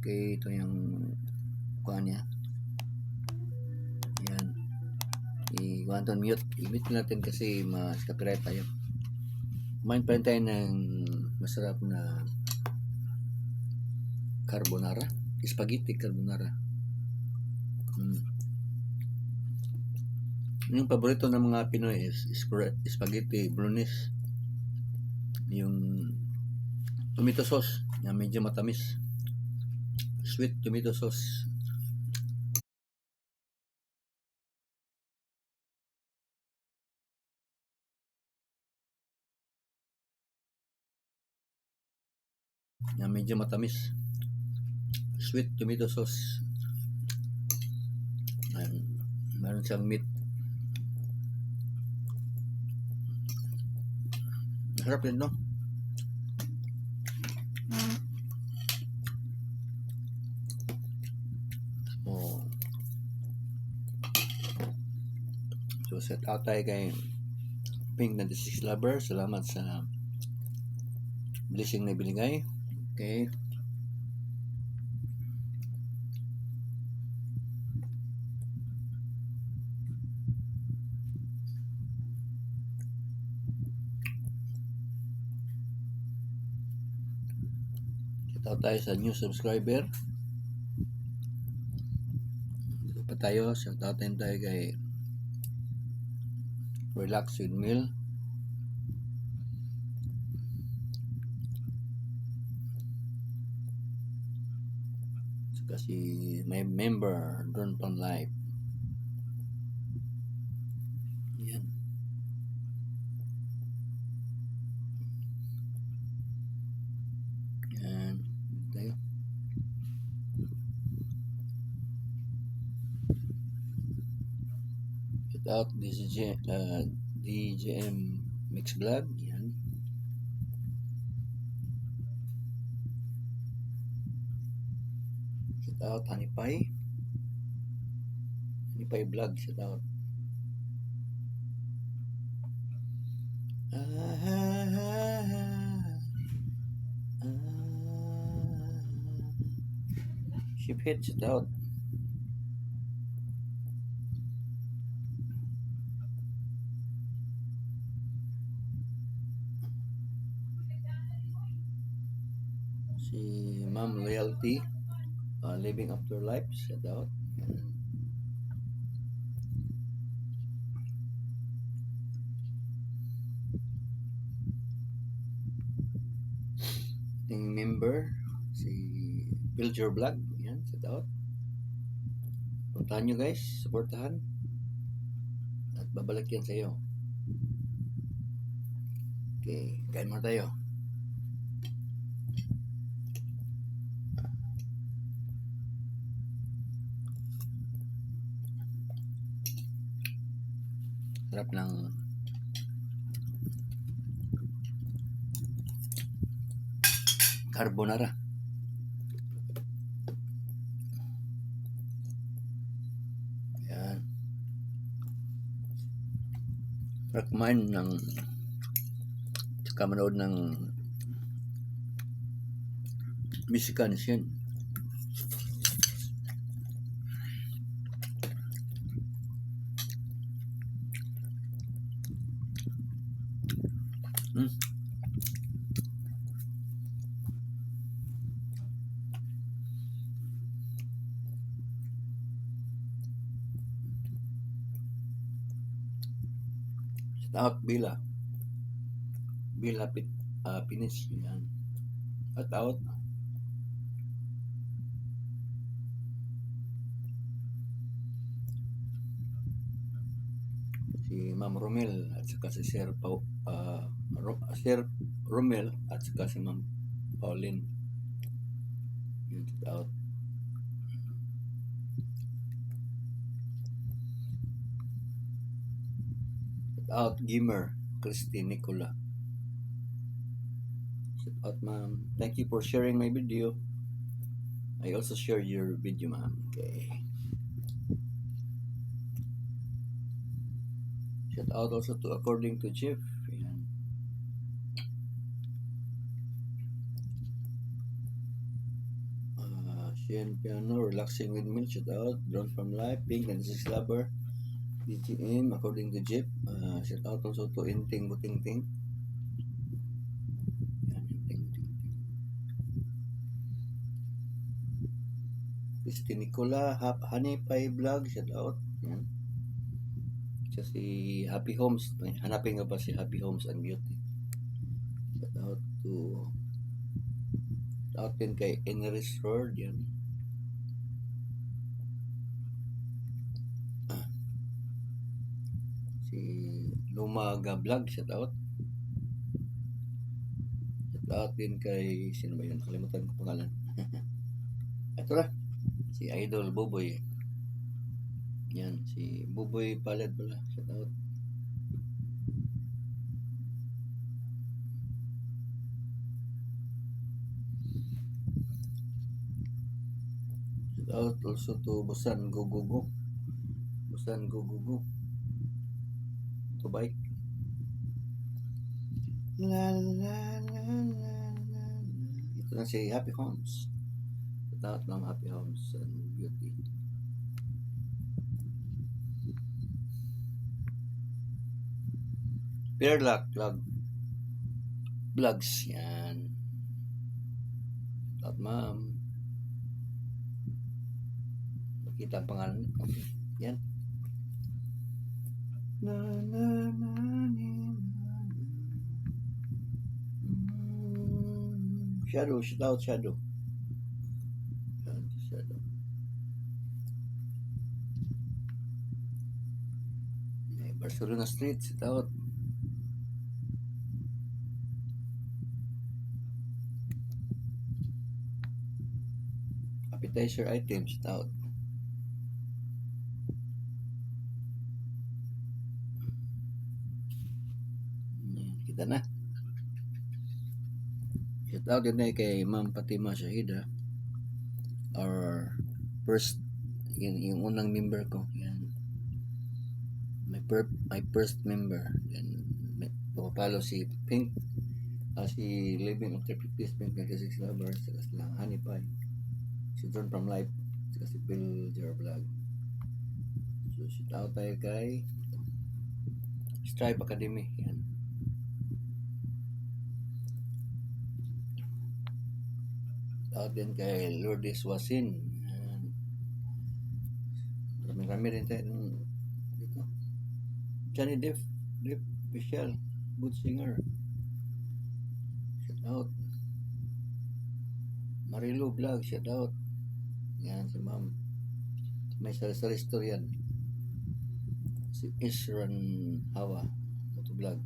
Okay, ito yung kuha niya. Yan. I-want on mute. I-mute natin kasi mas copyright tayo. Kumain pa rin tayo ng masarap na carbonara. Spaghetti carbonara. Yung paborito ng mga Pinoy is spaghetti bolognese. Yung tomato sauce na medyo matamis. Sweet tomato sauce. Na medyo matamis. Sweet tomato sauce. Meron siyang meat. Harap din, no? Oh. So, set out tayo kay Pink 96 Lover. Salamat sa blessing na binigay. Okay. Set out tayo sa new subscriber. Dito pa tayo. Set out tayo kay Relax with Meal. Kasi may member Drone Pan Live. Yan. Yan. Tayo. Get out DJM Mix Vlog. Yan. Get out Honey Pie Vlog. Get out. Ship hits it out. Si Ma'am Loyalty, Living After Life, set out. Yung member, si Build Your Vlog, yan, set out. Puntahan nyo guys, supportahan. At babalik yan sa iyo. Okay, kain mo tayo. Sarap ng carbonara. Yan. Sarap kumain ng tsaka manood ng Mexicans yan. Out Bila Pinis yan. At out si Ma'am Romel at saka si Sir Romel at saka si Ma'am Pauline. Yun, out. Out Gamer Christine Nicola. Shout out ma'am. Thank you for sharing my video. I also share your video ma'am. Okay. Shout out also to According to Jeff. Ayan. Shen Piano, Relaxing with Milk, shout out. Drone from Life, Pink and Six Lover, BGM, According to Jeep, shout out also to Inting Butingting. Yan, Inting Butingting. Christy Nicola, Honey Pie Vlog, shout out. Yan. Siya si Happy Homes. Hanapin nga ba si Happy Homes and Beauty. Shout out to din kay Enris Road. Yan. Si Lumaga Vlog, shout out. Shout out din kay sino ba yun? Nakalimutan ko pangalan. Ito na. Si Idol Buboy. Yan, si Buboy Palad pala. Shout out. Shout out also to Busan Gugugu. Busan Gugugu. To bike. La la la la la. Ito na si Happy Homes. Shout out ng Happy Homes and Beauty. Perlac Vlogs. Yan. At ma'am. Makita ang pangalan. Okay. Yan. Na na na na. Shadow, shout out Shadow. Yan, Shadow. Barcelona Street, shout out. Appetizer items, shout out. Kita na. Shout out din kay Ma'am Fatima Shahida, our first, yung unang member ko. Yan. My first member. Yan. Pumapalo si Pink, si Living After 50s, Pink 96 Lovers, saka sila Honey Pie, si John from Life, saka si Bill Jar Vlog. So shout out tayo kay Stripe Academy. Yan. Shout out din kay Lourdes Wasin. Marami rin tayo dito. Johnny Depp official, good singer. Shout out. Marilu Vlog, shout out. Yan si Ma'am. May sari-sari story yan. Si Isran Hawa, motovlog.